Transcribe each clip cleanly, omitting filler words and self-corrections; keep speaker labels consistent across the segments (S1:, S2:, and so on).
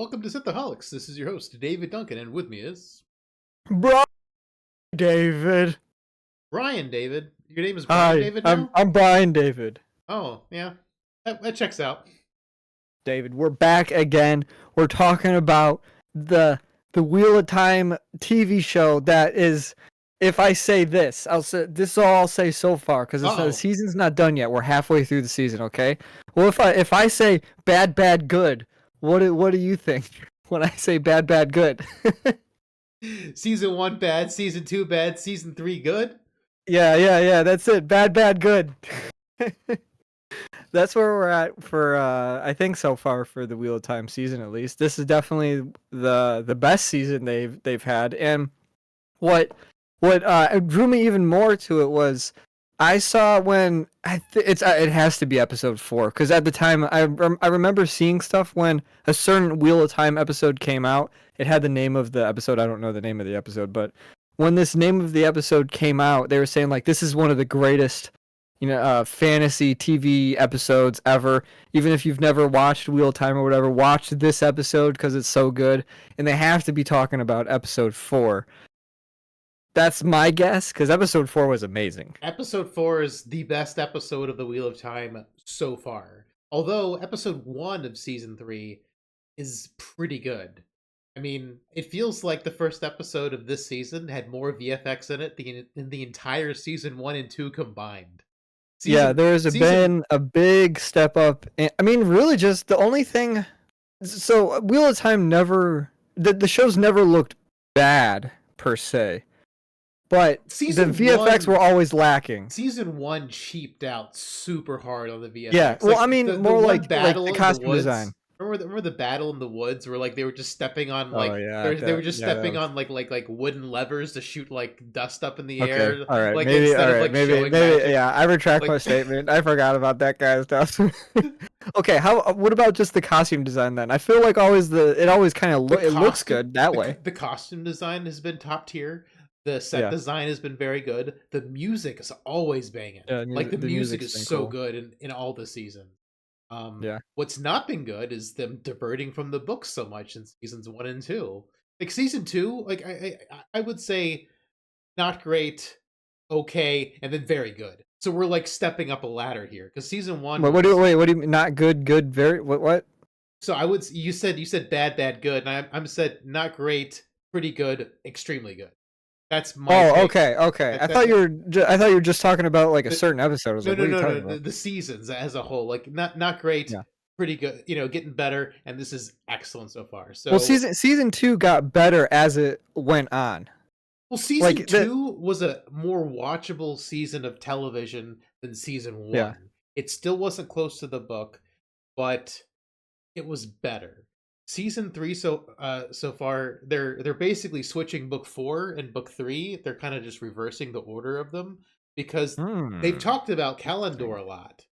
S1: Welcome to Synthaholics. This is your host, David Duncan, and with me is
S2: Bro, David.
S1: Brian David. Your name is Brian
S2: Hi,
S1: David
S2: I'm
S1: now?
S2: I'm Brian David.
S1: Oh, yeah. That checks out.
S2: David, we're back again. We're talking about the Wheel of Time TV show that is. If I say this, I'll say this is all I'll say so far because the
S1: Uh-oh.
S2: season's not done yet. We're halfway through the season. Okay. Well, if I say bad, bad, good, what do you think when I say bad, bad, good?
S1: Season 1 bad, Season 2 bad, Season 3 good?
S2: Yeah. That's it. Bad, bad, good. That's where we're at for I think so far for the Wheel of Time season at least. This is definitely the best season they've had. And what drew me even more to it was I saw when it has to be episode 4 because at the time I remember seeing stuff when a certain Wheel of Time episode came out. It had the name of the episode. I don't know the name of the episode, but when this name of the episode came out, they were saying like this is one of the greatest fantasy TV episodes ever. Even if you've never watched Wheel of Time or whatever, watch this episode because it's so good. And they have to be talking about episode 4. That's my guess because episode 4 was amazing.
S1: Episode 4 is the best episode of the Wheel of Time so far. Although episode 1 of Season 3 is pretty good. I mean, it feels like the first episode of this season had more VFX in it than the entire Season 1 and 2 combined.
S2: Yeah, there's
S1: Season
S2: been a big step up. I mean, really, just the only thing. So, Wheel of Time never. The show's never looked bad, per se. But
S1: Season
S2: the VFX
S1: 1
S2: were always lacking.
S1: Season 1 cheaped out super hard on the VFX.
S2: Yeah, well,
S1: like,
S2: I mean, more like the costume
S1: woods,
S2: design.
S1: Remember the battle in the woods where like they were just stepping on like they were just
S2: yeah,
S1: stepping on like wooden levers to shoot like dust up in the
S2: Okay,
S1: air.
S2: all right,
S1: Like
S2: maybe,
S1: instead
S2: all
S1: of
S2: right,
S1: like
S2: maybe,
S1: showing
S2: maybe,
S1: magic.
S2: yeah. I retract
S1: Like-
S2: my statement. I forgot about that kind of stuff. Okay, what about just the costume design then? I feel like it always kind of it looks good that way.
S1: The costume design has been top tier. The set design has been very good. The music is always banging.
S2: Yeah,
S1: Like the music
S2: music's
S1: is
S2: been
S1: so
S2: cool.
S1: good in all the seasons.
S2: Yeah.
S1: What's not been good is them diverting from the books so much in seasons 1 and 2. Like season 2, like I would say not great, okay, and then very good. So we're like stepping up a ladder here because season 1.
S2: What do you mean? Not good, good, very what?
S1: So you said bad, good, and I'm said not great, pretty good, extremely good. That's my.
S2: Oh, okay. I thought you were just talking about like a certain episode. I was like, what are you talking about?
S1: The seasons as a whole, like not great,
S2: Yeah.
S1: pretty good. Getting better, and this is excellent so far. So
S2: Well, season 2 got better as it went on.
S1: well, season 2 was a more watchable season of television than season 1.
S2: Yeah.
S1: It still wasn't close to the book, but it was better. Season 3 so far they're basically switching book 4 and book 3. They're kind of just reversing the order of them because they've talked about Kalendor a lot,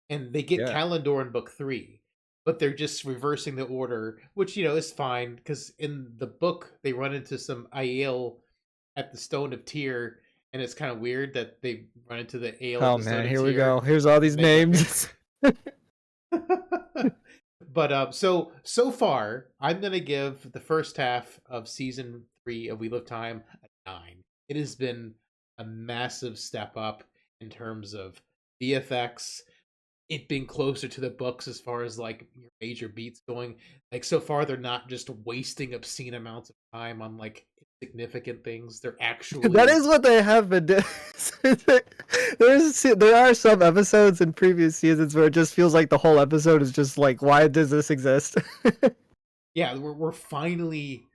S1: and they get Kalendor in book 3, but they're just reversing the order, which is fine because in the book they run into some Aiel at the Stone of Tyr, and it's kind of weird that they run into the Aiel.
S2: Oh man, here we go. Here's all these names.
S1: But so far, I'm gonna give the first half of season 3 of Wheel of Time a 9. It has been a massive step up in terms of VFX. It being closer to the books as far as like your major beats going. Like so far, they're not just wasting obscene amounts of time on like significant things. They're actually
S2: That is what they have been doing. There are some episodes in previous seasons where it just feels like the whole episode is just like, why does this exist?
S1: Yeah, we're finally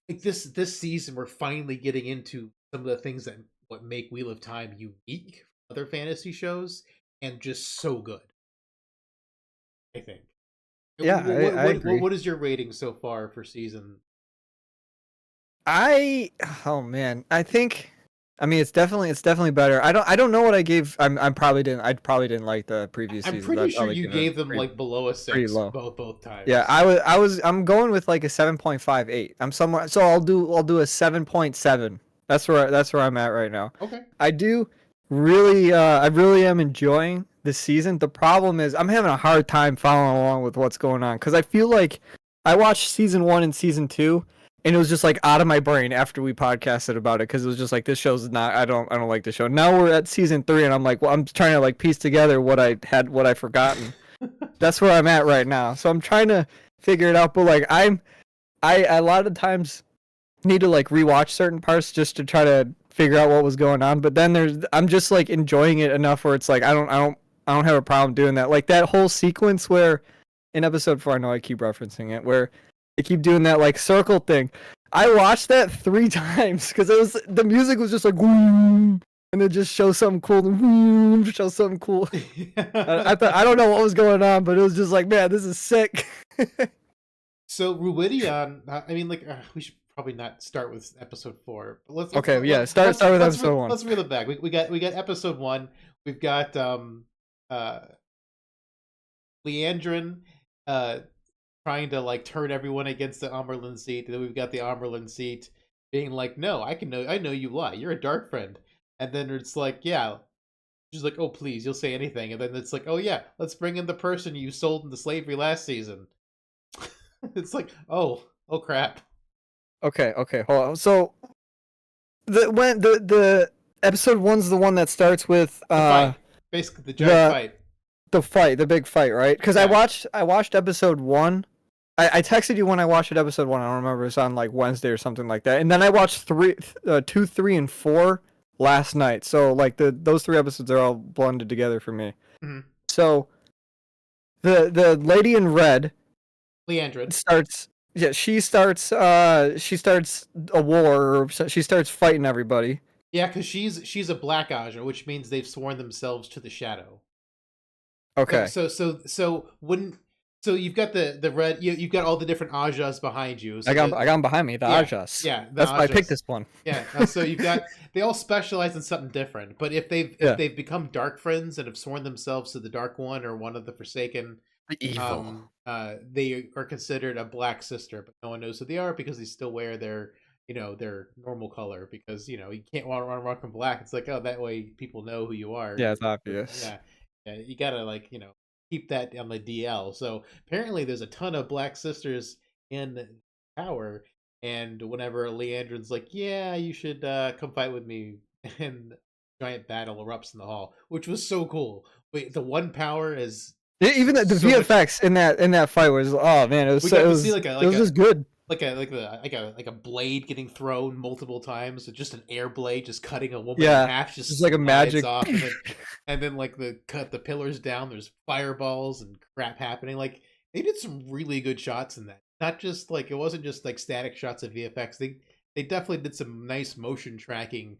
S1: this season we're finally getting into some of the things that what make Wheel of Time unique from other fantasy shows and just so good. I think.
S2: Yeah, I agree.
S1: What is your rating so far for season?
S2: Oh man, I mean it's definitely better. I don't know what I gave. I probably didn't like the previous season.
S1: I'm pretty sure you gave them like below a 6
S2: low.
S1: both times.
S2: Yeah, I'm going with like a 7.58. I'm somewhere, so I'll do a 7.7. That's where I'm at right now.
S1: Okay.
S2: I really am enjoying this season. The problem is I'm having a hard time following along with what's going on because I feel like I watched season 1 and season 2, and it was just like out of my brain after we podcasted about it because it was just like this show's not. I don't like the show. Now we're at season 3, and I'm like, well, I'm trying to like piece together what I forgotten. That's where I'm at right now. So I'm trying to figure it out. But like I a lot of times need to like rewatch certain parts just to try to figure out what was going on. But then I'm just like enjoying it enough where it's like I don't have a problem doing that. Like that whole sequence where in episode 4, I know I keep referencing it, where they keep doing that like circle thing. I watched that 3 times because the music was just like whoom, and it just shows something cool, and whoom, shows something cool. I thought I don't know what was going on, but it was just like, man, this is sick.
S1: So Ruidion, I mean, like we should probably not start with episode 4. But let's
S2: Okay, yeah, start with episode 1.
S1: Let's reel it back. We got episode 1. We've got Leandrin trying to like turn everyone against the Amerlin seat. And then we've got the Amerlin seat being like, "No, I know you lie. You're a dark friend." And then it's like, "Yeah." She's like, "Oh, please, you'll say anything." And then it's like, "Oh yeah, let's bring in the person you sold into slavery last season." It's like, oh crap.
S2: Okay, hold on. So the episode 1's the one that starts with
S1: The fight. Basically the giant fight.
S2: The big fight, right? Because
S1: Yeah.
S2: I watched episode 1. I texted you when I watched episode 1. I don't remember. It was on like Wednesday or something like that. And then I watched 2, 3, and 4 last night. So like those 3 episodes are all blended together for me.
S1: Mm-hmm.
S2: So the lady in red,
S1: Leandrin,
S2: starts. Yeah, she starts a war. Or she starts fighting everybody.
S1: Yeah, because she's a black Aja, which means they've sworn themselves to the shadow.
S2: Okay.
S1: So you've got the red. You've got all the different Ajas behind you. So
S2: I got them behind me. The Ajas.
S1: Yeah,
S2: that's
S1: Ajas.
S2: why I picked this one.
S1: Yeah. So you've got they all specialize in something different. But if they've become dark friends and have sworn themselves to the Dark One or one of the Forsaken,
S2: evil,
S1: they are considered a black sister. But no one knows who they are because they still wear their their normal color because you can't want to run around in black. It's like, oh, that way people know who you are.
S2: Yeah, it's obvious.
S1: Yeah, you gotta keep that on the DL. So apparently there's a ton of black sisters in the tower, and whenever Leandrin's like, yeah, you should come fight with me, and giant battle erupts in the hall, which was so cool. Wait, the one power is
S2: even the VFX in that fight was, oh man, it was just good.
S1: Like a blade getting thrown multiple times, just an air blade just cutting a woman in half, just
S2: like a magic
S1: off, and then like cut the pillars down. There's fireballs and crap happening. Like they did some really good shots in that. Not just like it wasn't just like static shots of VFX. They definitely did some nice motion tracking.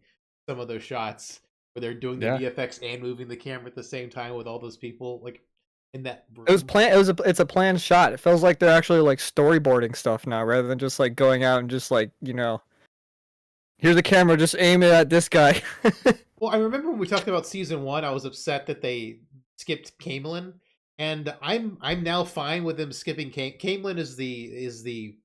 S1: Some of those shots where they're doing the VFX and moving the camera at the same time with all those people like. In that room.
S2: It's a planned shot. It feels like they're actually like storyboarding stuff now rather than just like going out and just like, here's the camera, just aim it at this guy.
S1: Well, I remember when we talked about season 1, I was upset that they skipped Camelin, and I'm now fine with them skipping Camelin is the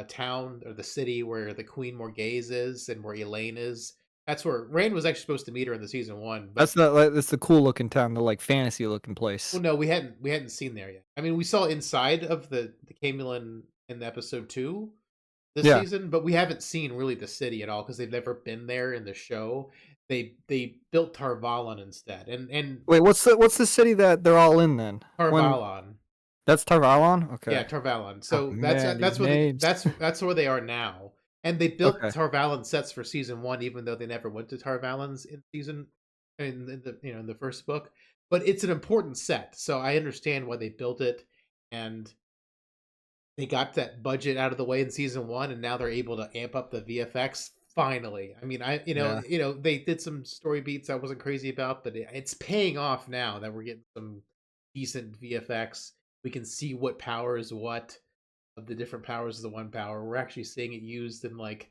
S1: town or the city where the Queen Morghese is and where Elaine is. That's where Rand was actually supposed to meet her in the season 1. But...
S2: That's the cool looking town, the like fantasy looking place.
S1: Well, no, we hadn't seen there yet. I mean, we saw inside of the Camelin in the episode 2 this season, but we haven't seen really the city at all because they've never been there in the show. They built Tarvalon instead. And
S2: wait, what's the city that they're all in then?
S1: Tarvalon.
S2: That's Tarvalon? Okay.
S1: Yeah, Tarvalon. So that's where they are now. And they built Tarvalon sets for season 1, even though they never went to Tarvalon's in the first book. But it's an important set, so I understand why they built it, and they got that budget out of the way in season 1, and now they're able to amp up the VFX finally. I mean, they did some story beats I wasn't crazy about, but it's paying off now that we're getting some decent VFX. We can see what power is what. Of the different powers of the one power, we're actually seeing it used in like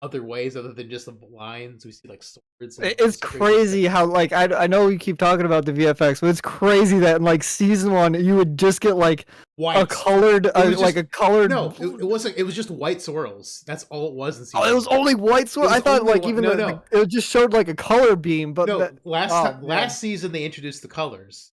S1: other ways other than just the lines. We see like swords.
S2: It's crazy how like I know we keep talking about the VFX, but it's crazy that in like season 1 you would just get like a colored
S1: No, it wasn't. It was just white swirls. That's all it was in season 1.
S2: It was only white swirls. I thought like it just showed like a color beam, but
S1: last season they introduced the colors.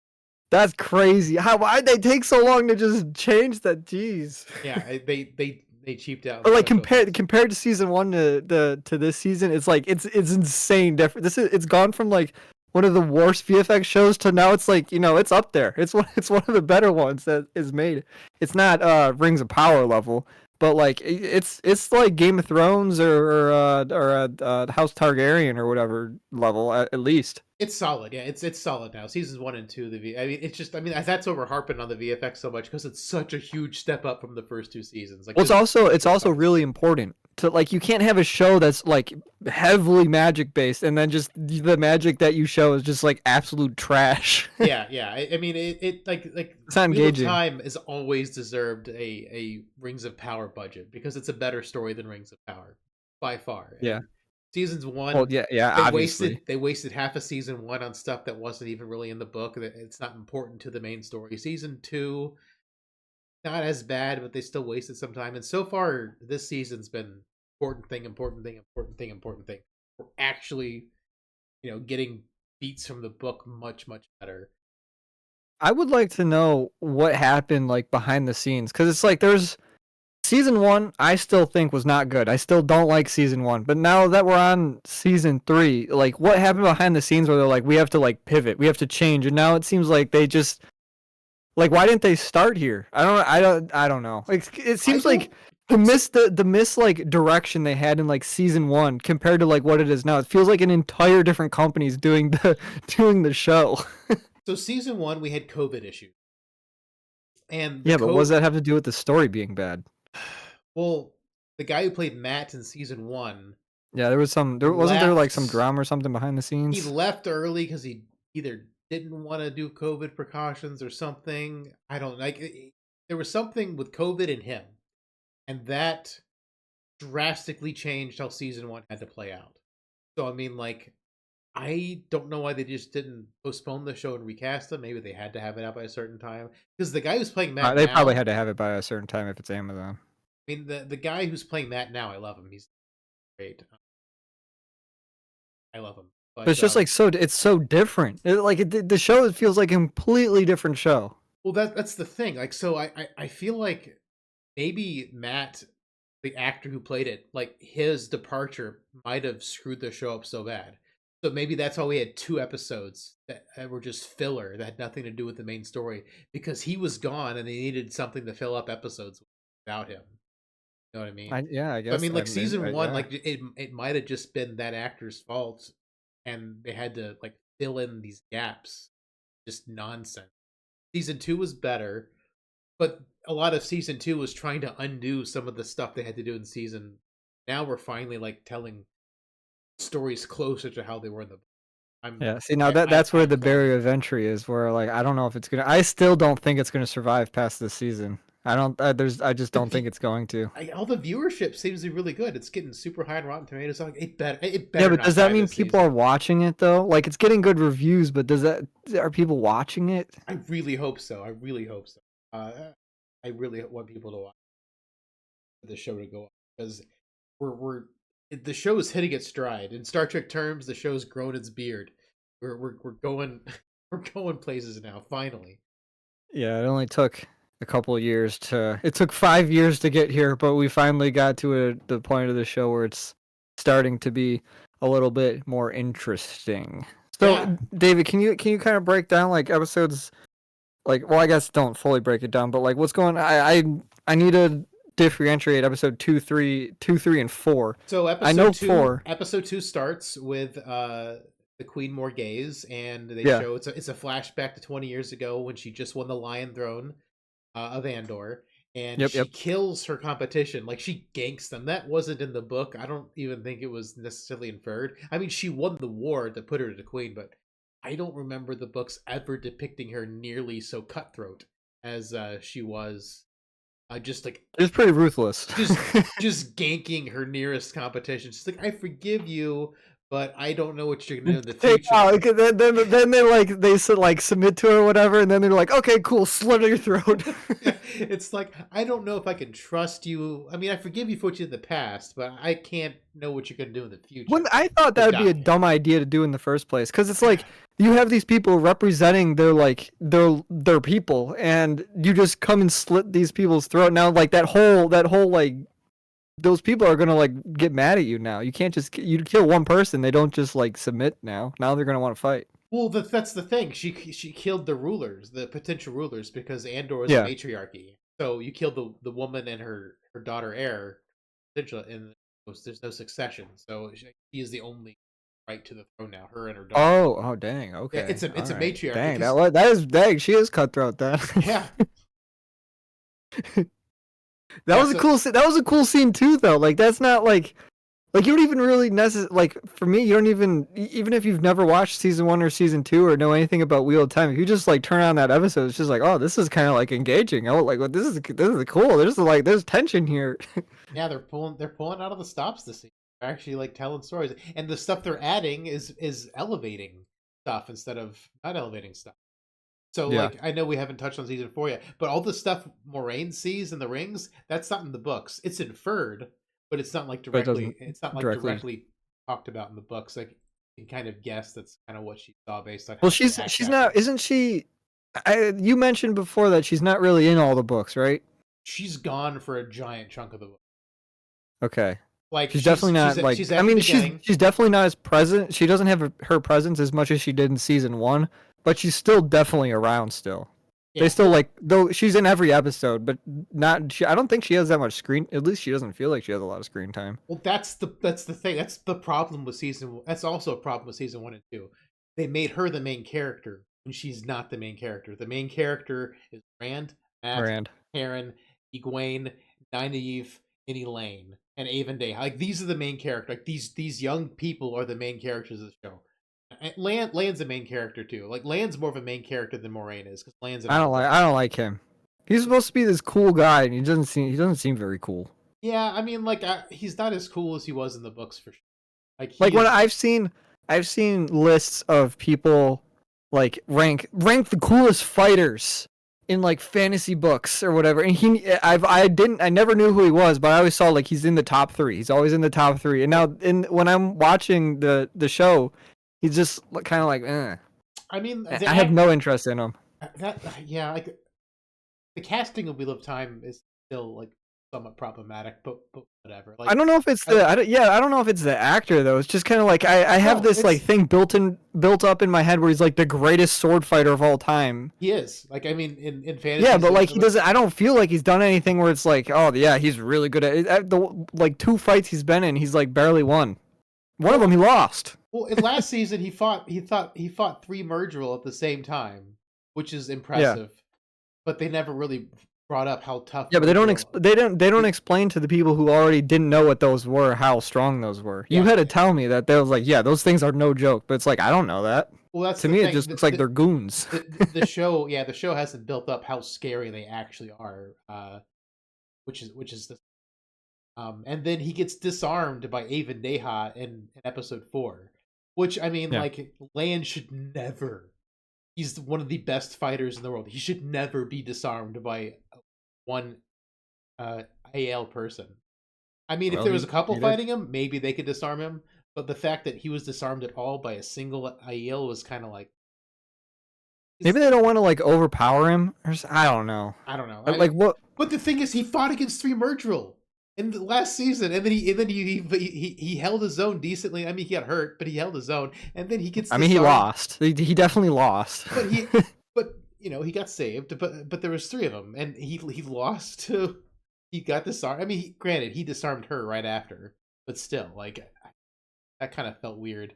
S2: That's crazy. Why'd they take so long to just change that? Jeez.
S1: Yeah, they cheaped out on
S2: Or like
S1: special effects.
S2: compared to season one to this season, it's like it's insane different. It's gone from like one of the worst VFX shows to now it's like, it's up there. It's one of the better ones that is made. It's not Rings of Power level, but like it's like Game of Thrones or House Targaryen or whatever level at least.
S1: It's solid, yeah. It's solid now. Seasons 1 and 2, I mean, it's just. I mean, that's over harping on the VFX so much because it's such a huge step up from the first 2 seasons. Like,
S2: Well,
S1: just
S2: it's also really important to like you can't have a show that's like heavily magic based and then just the magic that you show is just like absolute trash.
S1: yeah, yeah. I mean, it like
S2: It's not
S1: Wheel of
S2: engaging.
S1: Time has always deserved a Rings of Power budget because it's a better story than Rings of Power by far.
S2: Yeah.
S1: And seasons
S2: Well,
S1: one,
S2: yeah, obviously.
S1: they wasted half of season one on stuff that wasn't even really in the book. That it's not important to the main story. Season two, not as bad, but they still wasted some time. And so far, this season's been important thing, important thing, important thing, important thing. We're actually, getting beats from the book much better.
S2: I would like to know what happened like behind the scenes cuz it's like there's season 1 I still think was not good. I still don't like season 1. But now that we're on season 3, like what happened behind the scenes where they're like we have to like pivot, we have to change and now it seems like they just like, why didn't they start here? I don't know. Like, it
S1: I
S2: seems like
S1: don't.
S2: the miss like direction they had in like season 1 compared to like what it is now. It feels like an entire different company's doing the doing the show.
S1: So season one, we had COVID issues, and the
S2: Yeah, but what does
S1: COVID.
S2: that have to do with the story being bad?
S1: Well, the guy who played Matt in season one
S2: Yeah, there wasn't there like some
S1: left.
S2: drama or something behind the
S1: He
S2: scenes.
S1: left early because he either didn't want to do COVID precautions or something. I don't like. There was something with COVID in him, and that drastically changed how season one had to play out. So I mean, like, I don't know why they just didn't postpone the show and recast him. Maybe they had to have it out by a certain time because the guy who's playing Matt
S2: They probably
S1: now.
S2: had to have it by a certain time if it's Amazon.
S1: I mean, the guy who's playing Matt now, I love him. He's great. I love him.
S2: But
S1: But
S2: it's just like it's so different. The show feels like a completely different show.
S1: well, that's the thing. Like, so I feel like maybe Matt, the actor who played it, like his departure might have screwed the show up so bad. So maybe that's why we had 2 episodes that were just filler that had nothing to do with the main story because he was gone and they needed something to fill up episodes without him. You know what I mean?
S2: Yeah, I
S1: So, I
S2: guess
S1: mean, like season one,
S2: yeah.
S1: like it might have just been that actor's fault, and they had to like fill in these gaps. Just nonsense. Season two was better, but a lot of season two was trying to undo some of the stuff they had to do in season. Now we're finally like telling stories closer to how they were in the. I'm
S2: Yeah, see now that's where
S1: I'm
S2: the
S1: calling
S2: barrier
S1: it.
S2: of entry is. Where like I don't know if it's gonna. I still don't think it's gonna survive past this season. I don't. I just
S1: The
S2: don't think it's going to.
S1: all the viewership seems to be really good. It's getting super high on Rotten Tomatoes. Like it
S2: Yeah,
S1: better
S2: but does
S1: not
S2: that
S1: die
S2: mean
S1: this
S2: people are
S1: season.
S2: watching it though? Like it's getting good reviews, but are people watching it?
S1: I really hope so. I really hope so. I really want people to watch the show to go up because we're the show is hitting its stride. In Star Trek terms, the show's grown its beard. We're going we're going places now. Finally,
S2: Yeah, it only took a couple of years to. It took 5 years to get here, but we finally got to the point of the show where it's starting to be a little bit more interesting. So,
S1: yeah.
S2: David, can you kind of break down like episodes? Like, well, I guess don't fully break it down, but like, what's going? I need to differentiate episode 2, 3, and 4.
S1: So
S2: I know 4.
S1: episode two starts with the Queen Morgaze, and they
S2: Yeah.
S1: show it's a flashback to 20 years ago when she just won the Lion Throne of Andor, and
S2: Yep.
S1: she
S2: Yep.
S1: kills her competition. Like she ganks them. That wasn't in the book. I don't even think it was necessarily inferred. I mean, she won the war to put her to queen, but I don't remember the books ever depicting her nearly so cutthroat as she was. Just like
S2: It's pretty ruthless.
S1: just just ganking her nearest competition. She's like, I forgive you, but I don't know what you're gonna do in the
S2: Take
S1: future.
S2: out. Then they like like submit to her or whatever, and then they're like, okay, cool, slit your throat.
S1: It's like I don't know if I can trust you. I mean, I forgive you for what you did in the past, but I can't know what you're gonna do in the
S2: When
S1: future.
S2: I thought that
S1: You're
S2: would be a
S1: dying.
S2: dumb idea to do in the first place, because it's like you have these people representing their like their people, and you just come and slit these people's throat. Now, like that whole like those people are gonna like get mad at you now. You can't just you kill one person, they don't just like submit now. Now they're gonna want to fight.
S1: Well, that's the thing. She killed the rulers, the potential rulers, because Andor is a
S2: Yeah.
S1: matriarchy. So you killed the woman and her daughter heir, potential, and there's no succession. So she is the only right to the throne now. Her and her daughter.
S2: Oh, dang.
S1: Yeah,
S2: Okay.
S1: it's a
S2: All
S1: it's a
S2: right.
S1: matriarchy
S2: Dang.
S1: because
S2: That is dang. She is cutthroat then.
S1: yeah,
S2: That
S1: yeah.
S2: was a
S1: So
S2: cool. That was a cool scene too, though. Like that's not like you don't even really like for me. You don't even if you've never watched season 1 or season 2 or know anything about Wheel of Time. If you just like turn on that episode, it's just like, oh, this is kind of like engaging. Oh, like well, this is cool. There's tension here.
S1: yeah, they're pulling out of the stops this season. They're actually like telling stories, and the stuff they're adding is elevating stuff instead of not elevating stuff. So,
S2: Yeah.
S1: like, I know we haven't touched on season 4 yet, but all the stuff Moraine sees in the rings, that's not in the books. It's inferred, but it's not like
S2: But it doesn't directly.
S1: directly talked about in the books. Like, you can kind of guess that's kind of what she saw based on
S2: Well,
S1: how she acts
S2: she's
S1: after.
S2: not. Isn't she? You mentioned before that she's not really in all the books, right?
S1: She's gone for a giant chunk of the book.
S2: Okay.
S1: Like,
S2: She's definitely not
S1: she's
S2: like. I
S1: at the
S2: mean,
S1: beginning.
S2: she's definitely not as present. She doesn't have her presence as much as she did in season 1, but she's still definitely around. Still, they
S1: Yeah,
S2: still like though she's in every episode, but not. I don't think she has that much screen. At least she doesn't feel like she has a lot of screen time.
S1: well, that's the thing. That's the problem with season. That's also a problem with season 1 and 2. They made her the main character when she's not the main character. The main character is Rand, Matt,
S2: Rand.
S1: Karen, Egwene, Nynaeve, and Elaine, and Avon. Like these are the main character. Like these young people are the main characters of the show. And Land's a main character too. Like Land's more of a main character than Moraine is because Land's an outlaw.
S2: I don't like him. He's supposed to be this cool guy, and he doesn't seem very cool.
S1: Yeah, I mean, like he's not as cool as he was in the books for sure. Like
S2: Like
S1: he
S2: when
S1: is.
S2: I've seen lists of people like rank the coolest fighters in like fantasy books or whatever, and I never knew who he was, but I always saw like he's in the top 3. He's always in the top 3, and now when I'm watching the show, he's just kind of like, eh.
S1: I mean,
S2: I have no interest in him.
S1: that yeah, like the casting of Wheel of Time is still like somewhat problematic, but whatever.
S2: I
S1: Like
S2: don't know if it's
S1: I,
S2: I don't know if it's the actor though. It's just kind of like I have
S1: no,
S2: this like
S1: it's
S2: thing built up in my head where he's like the greatest sword fighter of all time.
S1: he is. Like I mean, in
S2: Yeah,
S1: fantasy
S2: but like
S1: series,
S2: he doesn't. I don't feel like he's done anything where it's like, oh yeah, he's really good at it. The like 2 fights he's been in, he's like barely won. One of them
S1: well,
S2: he lost.
S1: well, in last season he fought 3 Murdril at the same time, which is
S2: Yeah,
S1: impressive. But they never really brought up how tough
S2: yeah, but
S1: Murdril.
S2: they don't explain to the people who already didn't know what those were how strong those were. You
S1: Yeah,
S2: had to tell me that they was like, yeah, those things are no joke. But it's like I don't know that.
S1: well, that's
S2: To
S1: the
S2: me, it
S1: thing.
S2: just looks like they're goons.
S1: The show, yeah, the show hasn't built up how scary they actually are, which is the and then he gets disarmed by Avon in episode 4, which I mean,
S2: Yeah,
S1: like Land should never. He's one of the best fighters in the world. He should never be disarmed by one AL person. I mean, if
S2: well,
S1: there was a couple
S2: he did.
S1: fighting him, maybe they could disarm him. But the fact that he was disarmed at all by a single AL was kind of like,
S2: Maybe they don't want to like overpower him, I don't know.
S1: I don't know.
S2: Like what?
S1: But the thing is, he fought against 3 Murdril in the last season, and then he held his own decently. I mean, he got hurt, but he held his own, and then he gets
S2: I mean, he
S1: disarmed.
S2: lost. He definitely lost.
S1: But but he got saved. But there was 3 of them, and he lost to. He got disarmed. I mean, granted, he disarmed her right after, but still, like that kind of felt weird.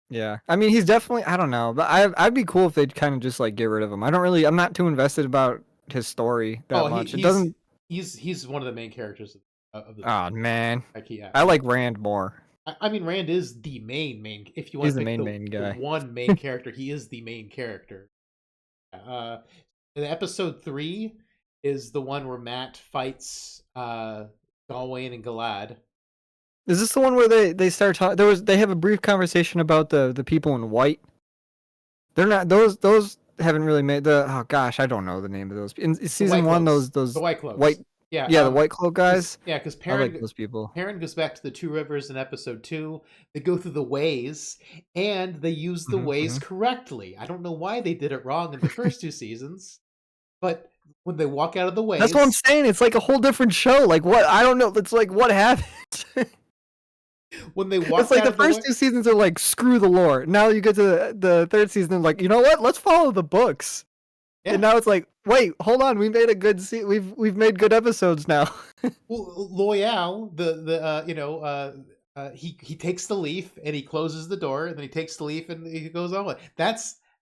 S2: Yeah, I mean, he's definitely. I don't know, but I'd be cool if they'd kind of just like get rid of him. I don't really. I'm not too invested about his story that
S1: Oh,
S2: much. It doesn't.
S1: he's one of the main characters of the
S2: Oh man,
S1: like yeah.
S2: I like Rand more.
S1: I mean, Rand is the main. If you want
S2: He's
S1: to
S2: the
S1: pick
S2: main
S1: the
S2: guy.
S1: one main character, he is the main character. Uh, in episode 3 is the one where Matt fights Gawain and Galad.
S2: Is this the one where they start talking? They have a brief conversation about the people in white. They're not those haven't really made the oh gosh, I don't know the name of those. In
S1: The white
S2: season one,
S1: cloaks. The
S2: those
S1: white
S2: white,
S1: cloaks. Yeah.
S2: yeah, the white cloak guys.
S1: Because
S2: I like those people.
S1: Perrin goes back to the Two Rivers in episode 2. They go through the ways, and they use the ways correctly. I don't know why they did it wrong in the first 2 seasons, but when they walk out of the
S2: That's what I'm
S1: ways,
S2: saying. It's like a whole different show. Like what? I don't know. It's like what happened.
S1: when they walk
S2: It's like
S1: out
S2: the
S1: of the
S2: first
S1: way,
S2: 2 seasons are like screw the lore. Now you get to the third season, like you know what? Let's follow the books.
S1: yeah.
S2: And now it's like, wait, hold on. We made a good. We've made good episodes now.
S1: Well, Loyal, he takes the leaf and he closes the door, and then he takes the leaf and he goes on with it.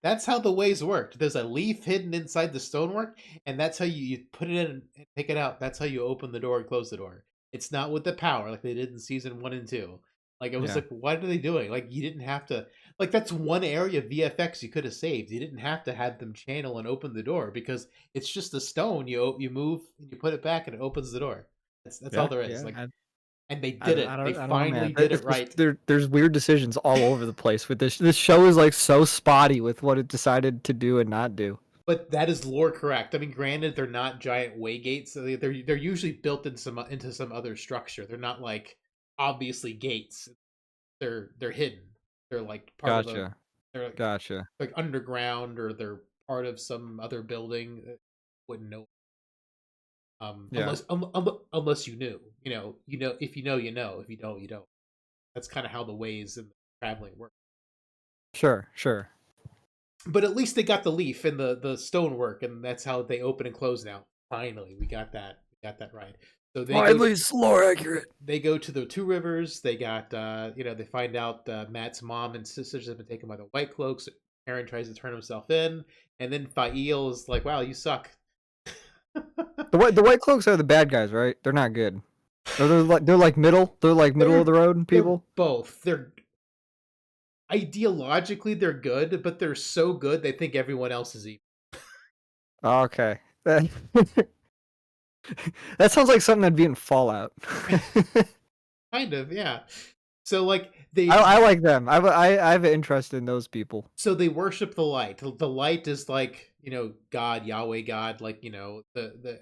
S1: That's how the ways worked. There's a leaf hidden inside the stonework, and that's how you put it in and take it out. That's how you open the door and close the door. It's not with the power like they did in season 1 and 2. Like, it was
S2: Yeah.
S1: like, what are they doing? Like, you didn't have to. Like, that's one area of VFX you could have saved. You didn't have to have them channel and open the door, because it's just a stone. You move, you put it back, and it opens the door. That's all there is.
S2: Yeah.
S1: Like, and they did it. They
S2: I don't know,
S1: finally
S2: man.
S1: did it right.
S2: There's weird decisions all over the place with this. This show is like so spotty with what it decided to do and not do.
S1: But that is lore correct. I mean, granted, they're not giant way gates. So they're usually built in into some other structure. They're not like obviously gates. They're hidden. They're like part of a.
S2: Gotcha.
S1: They're like,
S2: Gotcha.
S1: like underground, or they're part of some other building. Wouldn't know.
S2: Yeah.
S1: Unless you knew, if you know, you know. If you don't, you don't. That's kind of how the ways and the traveling work.
S2: Sure. Sure.
S1: But at least they got the leaf and the stonework, and that's how they open and close now. Finally, we got that. We got that right. So
S2: Finally, lore accurate.
S1: They go to the Two Rivers. They got they find out Matt's mom and sisters have been taken by the White Cloaks. Aaron tries to turn himself in, and then Fail is like, "Wow, you suck."
S2: The white cloaks are the bad guys, right? They're not good. They're like middle. They're like middle of the road people.
S1: Both. They're ideologically they're good, but they're so good they think everyone else is evil.
S2: Okay. That sounds like something that'd be in Fallout.
S1: Kind of, yeah. So like
S2: I like them. I have an interest in those people.
S1: So they worship the light. The light is like, God, Yahweh God, like,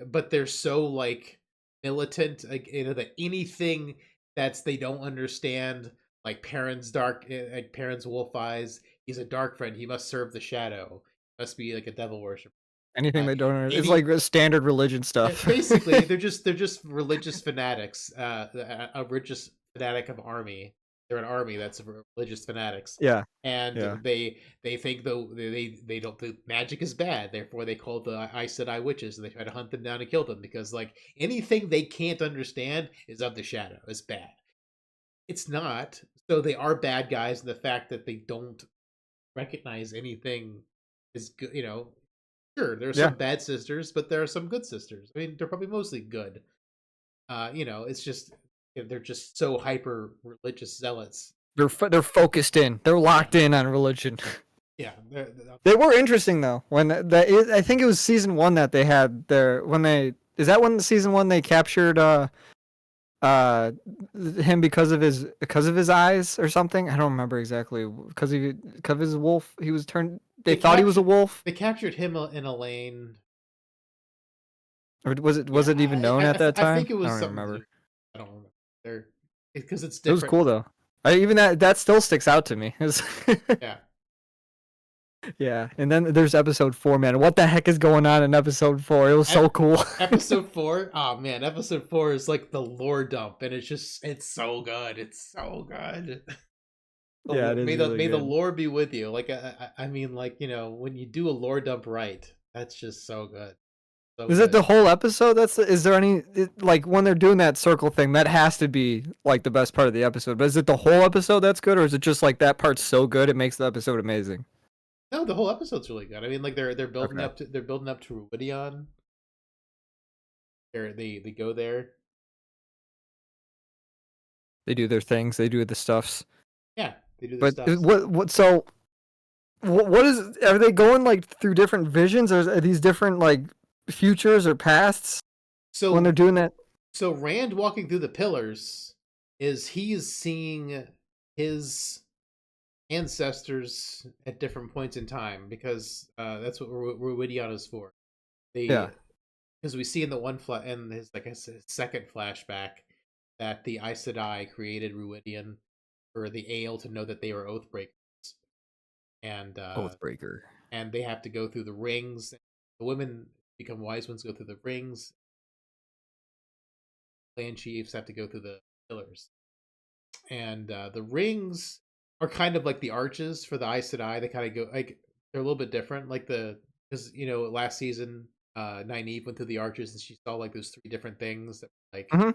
S1: but they're so like militant, like, that anything that's they don't understand, like Perrin's wolf eyes, he's a dark friend, he must serve the shadow. Must be like a devil worshiper.
S2: Anything they don't understand. It's like standard religion stuff.
S1: Basically, they're just religious fanatics, a religious fanatic of army. They're an army that's religious fanatics.
S2: Yeah.
S1: And they think though they don't, the magic is bad, therefore they call the Aes Sedai witches, and they try to hunt them down and kill them, because like anything they can't understand is of the shadow. It's bad. It's not. So they are bad guys, and the fact that they don't recognize anything is good. Sure, there are some bad sisters, but there are some good sisters. I mean, they're probably mostly good. It's just they're just so hyper religious zealots.
S2: They're focused in. They're locked in on religion.
S1: Yeah,
S2: they were interesting though. When I think it was season 1 that they had their season 1 they captured him because of his eyes or something. I don't remember exactly because of his wolf. He was turned. They thought he was a wolf.
S1: They captured him in a lane.
S2: Or was it even known at that time?
S1: I think it was.
S2: I don't remember.
S1: I don't remember. Because it's different.
S2: It was cool though. Even that still sticks out to me.
S1: Yeah.
S2: Yeah, and then there's episode 4, man. What the heck is going on in episode 4? It was so cool.
S1: Episode 4? Oh man, episode 4 is like the lore dump, and it's so good. It's so good.
S2: Yeah,
S1: may the lore be with you. Like I mean, like, when you do a lore dump right, that's just so good.
S2: Is it the whole episode? Is there any like when they're doing that circle thing? That has to be like the best part of the episode. But is it the whole episode that's good, or is it just like that part's so good it makes the episode amazing?
S1: No, the whole episode's really good. I mean, like they're building up to Ruidion. They go there.
S2: They do their things. They do the stuffs.
S1: Yeah, they do their stuff.
S2: What is? Are they going like through different visions, or are these different like futures or pasts?
S1: So
S2: when they're doing that.
S1: So Rand walking through the pillars is he is seeing his ancestors at different points in time because that's what Ruidion is for.
S2: Yeah.
S1: They because we see in the in his like his second flashback that the Aes Sedai created Ruidian for the Ale to know that they were Oathbreakers, and
S2: Oathbreaker.
S1: they have to go through the rings. The women become wise ones, go through the rings. Clan chiefs have to go through the pillars, and the rings are kind of like the arches for the Aes Sedai. They kind of go like they're a little bit different, like because last season Nynaeve went through the arches and she saw like those three different things that like
S2: Hmm.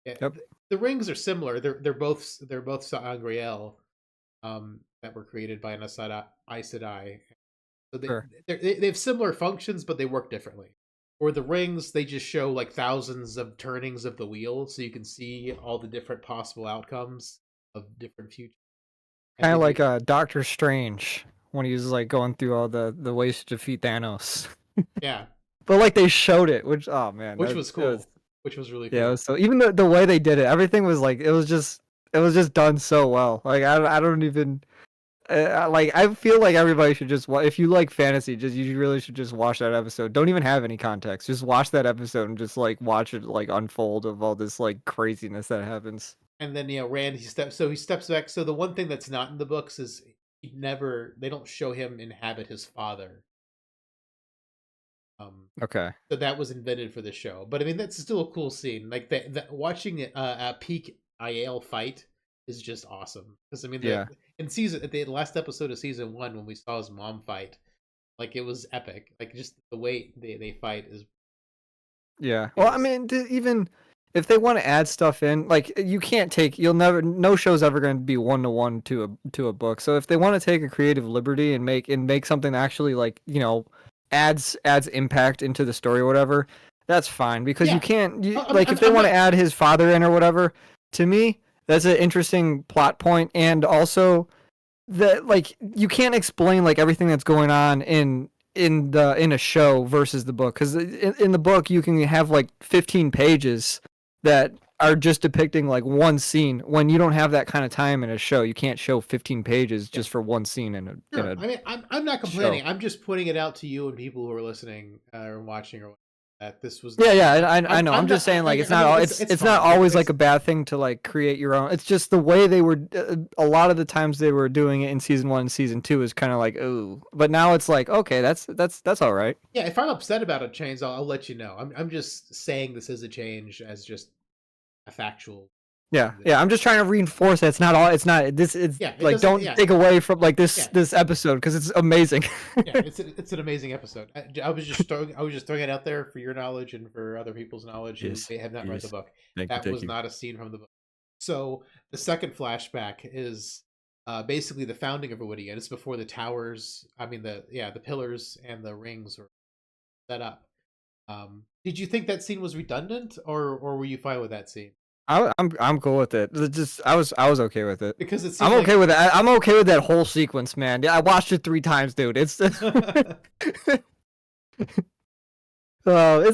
S1: yeah,
S2: Yep.
S1: the rings are similar. They're both Sa'angreal, that were created by an Aes Sedai. So
S2: Sure.
S1: they have similar functions, but they work differently. Or the rings, they just show like thousands of turnings of the wheel, so you can see all the different possible outcomes of different futures. And
S2: Kind of
S1: then you,
S2: like Doctor Strange when he was like going through all the ways to defeat Thanos.
S1: yeah,
S2: But like they showed it, which oh man,
S1: which
S2: that
S1: was
S2: it was
S1: cool, which was really
S2: yeah. It
S1: cool.
S2: was so even the way they did it, everything was like it was just done so well. Like I don't even like I feel like everybody should just if you like fantasy, just you really should just watch that episode. Don't even have any context. Just watch that episode and just like watch it like unfold of all this like craziness that happens.
S1: And then Rand he steps back. So the one thing that's not in the books is they don't show him inhabit his father.
S2: Okay.
S1: So that was invented for the show. But I mean, that's still a cool scene. Like watching a peak Aiel fight is just awesome. Because I mean,
S2: Yeah.
S1: the last episode of season 1 when we saw his mom fight, like it was epic. Like just the way they fight is
S2: Yeah. Well, I
S1: is
S2: mean, even if they want to add stuff in, like you can't take, no show's ever going to be 1-to-1 to a book. So if they want to take a creative liberty and make something that actually like adds impact into the story or whatever, that's fine because you
S1: yeah.
S2: can't like if they
S1: I'm
S2: want
S1: not
S2: to add his father in or whatever. To me, that's an interesting plot point, and also that like you can't explain like everything that's going on in a show versus the book because in the book you can have like 15 pages that are just depicting like one scene when you don't have that kind of time in a show. You can't show 15 pages
S1: yeah.
S2: just for one scene in
S1: Sure.
S2: a
S1: I mean, I'm not
S2: show.
S1: complaining. I'm just putting it out to you and people who are listening or watching or that this was.
S2: Yeah, I know. I'm
S1: I'm
S2: just
S1: not.
S2: saying like it's
S1: I
S2: not
S1: mean,
S2: all
S1: it's
S2: it's not
S1: fine.
S2: always like a bad thing to like create your own. It's just the way they were a lot of the times they were doing it in season 1 and season 2 is kind of like ooh. But now it's like okay, that's all right.
S1: Yeah, if I'm upset about a change, I'll let you know. I'm just saying this is a change as just a factual
S2: Yeah,
S1: thing that
S2: yeah. I'm just trying to reinforce that it's not all. It's not this. It's
S1: yeah, it
S2: like
S1: doesn't.
S2: don't
S1: Yeah,
S2: take away from like this
S1: yeah,
S2: this episode because it's amazing.
S1: yeah. It's an amazing episode. I was just throwing it out there for your knowledge and for other people's knowledge who
S2: Yes,
S1: may have not read the
S2: yes.
S1: book.
S2: Thank you,
S1: That
S2: thank
S1: was
S2: you.
S1: not a scene from the book. So the second flashback is basically the founding of Iridia. It's before the towers. I mean the pillars and the rings were set up. Did you think that scene was redundant, or were you fine with that scene?
S2: I'm cool with it. It's just I was okay with it.
S1: Because it
S2: I'm
S1: seemed
S2: okay
S1: like
S2: with that. I'm okay with that whole sequence, man. Yeah, I watched it 3 times, dude. It's it's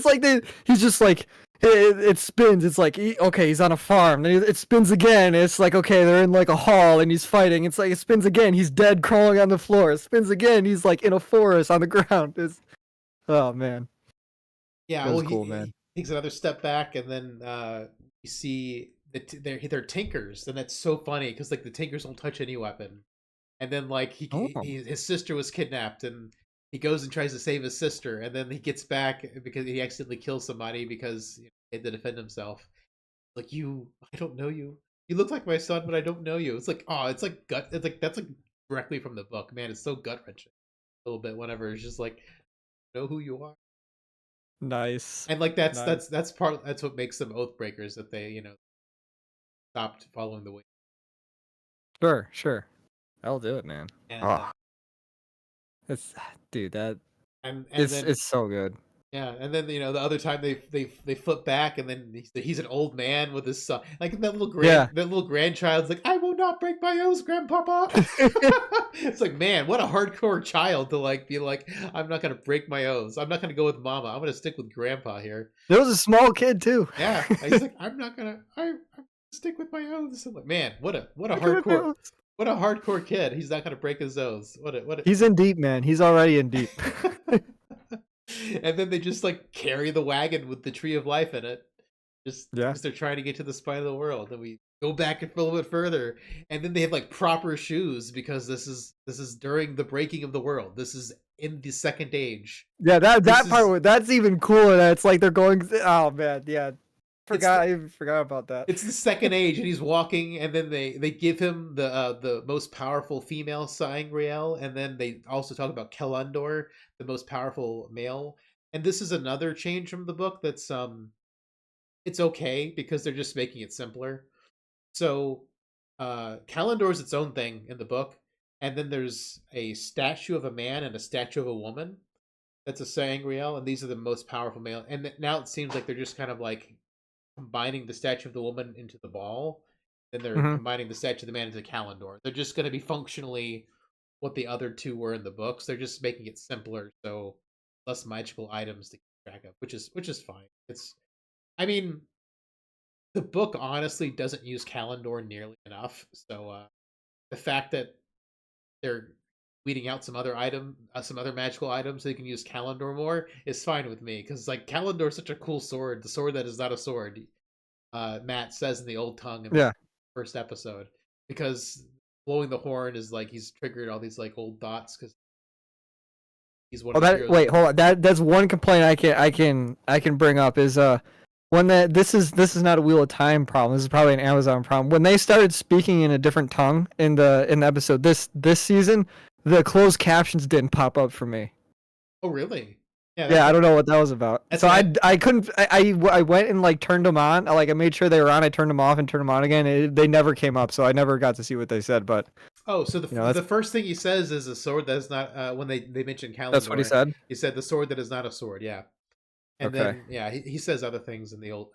S2: like he's just like it spins. It's like okay, he's on a farm. Then it spins again. It's like okay, they're in like a hall and he's fighting. It's like it spins again. He's dead, crawling on the floor. It spins again. He's like in a forest on the ground. It's oh man,
S1: yeah,
S2: it
S1: well,
S2: was cool, man.
S1: he takes another step back, and then you see that they're tinkers, and that's so funny because like the tinkers don't touch any weapon, and then like
S2: Oh,
S1: his sister was kidnapped, and he goes and tries to save his sister, and then he gets back because he accidentally kills somebody because he had to defend himself. Like I don't know you. You look like my son, but I don't know you. It's like oh, it's like gut. It's like that's like directly from the book, man. It's so gut wrenching a little bit. Whenever it's just like know who you are.
S2: nice,
S1: And like
S2: nice.
S1: that's what makes them oath breakers that they stopped following the way.
S2: Sure, sure. That'll do it, man.
S1: And
S2: Oh, it's dude, that
S1: and
S2: it's
S1: then
S2: it's so good.
S1: yeah, and then the other time they flip back, and then he's an old man with his son, like
S2: Yeah.
S1: that little grandchild's like, I will not break my oaths, grandpapa. It's like, man, what a hardcore child to like be like, I'm not gonna break my oaths, I'm not gonna go with mama, I'm gonna stick with grandpa here.
S2: There was a small kid too.
S1: Yeah, he's like, I'm not gonna. I'm stick with my oaths. I'm like, man,
S2: Oaths.
S1: what a hardcore kid. He's not gonna break his oaths. What a
S2: He's in deep, man. He's already in deep.
S1: And then they just like carry the wagon with the tree of life in it, just
S2: Yeah.
S1: because they're trying to get to the spine of the world. And we go back a little bit further, and then they have like proper shoes because this is during the breaking of the world. This is in the second age.
S2: Yeah, that
S1: This is
S2: part that's even cooler. That it's like they're going. Oh man, yeah. I even forgot about that.
S1: it's the second age, and he's walking, and then they give him the most powerful female sangreal, and then they also talk about Kelundor, the most powerful male. And this is another change from the book that's it's okay because they're just making it simpler. So Kalendor is its own thing in the book, and then there's a statue of a man and a statue of a woman. That's a sangreal, and these are the most powerful male. And now it seems like they're just kind of like combining the statue of the woman into the ball, then they're
S2: Mm-hmm.
S1: combining the statue of the man into Kalendor. They're just going to be functionally what the other two were in the books. They're just making it simpler, so less magical items to keep track of, which is fine. I mean, the book honestly doesn't use Kalendor nearly enough, so the fact that they're weeding out some other magical items so they can use Kalendor more is fine with me because like Kalendor is such a cool sword, the sword that is not a sword. Matt says in the old tongue in the
S2: Yeah.
S1: first episode, because blowing the horn is like he's triggered all these like old thoughts because he's one
S2: Oh,
S1: of the
S2: that
S1: heroes.
S2: wait, hold on. That's one complaint I can bring up is when this is not a Wheel of Time problem. This is probably an Amazon problem. When they started speaking in a different tongue in the episode this season, the closed captions didn't pop up for me.
S1: Oh really?
S2: Yeah, I don't know what that was about.
S1: That's
S2: So I couldn't I went and like turned them on. I made sure they were on. I turned them off and turned them on again. They never came up, so I never got to see what they said. But
S1: Oh, so the
S2: that's
S1: the first thing he says is a sword that is not. When they mention
S2: that's what he
S1: Kalendor,
S2: said.
S1: he said the sword that is not a sword. Yeah, and
S2: Okay.
S1: then yeah, he says other things in the old.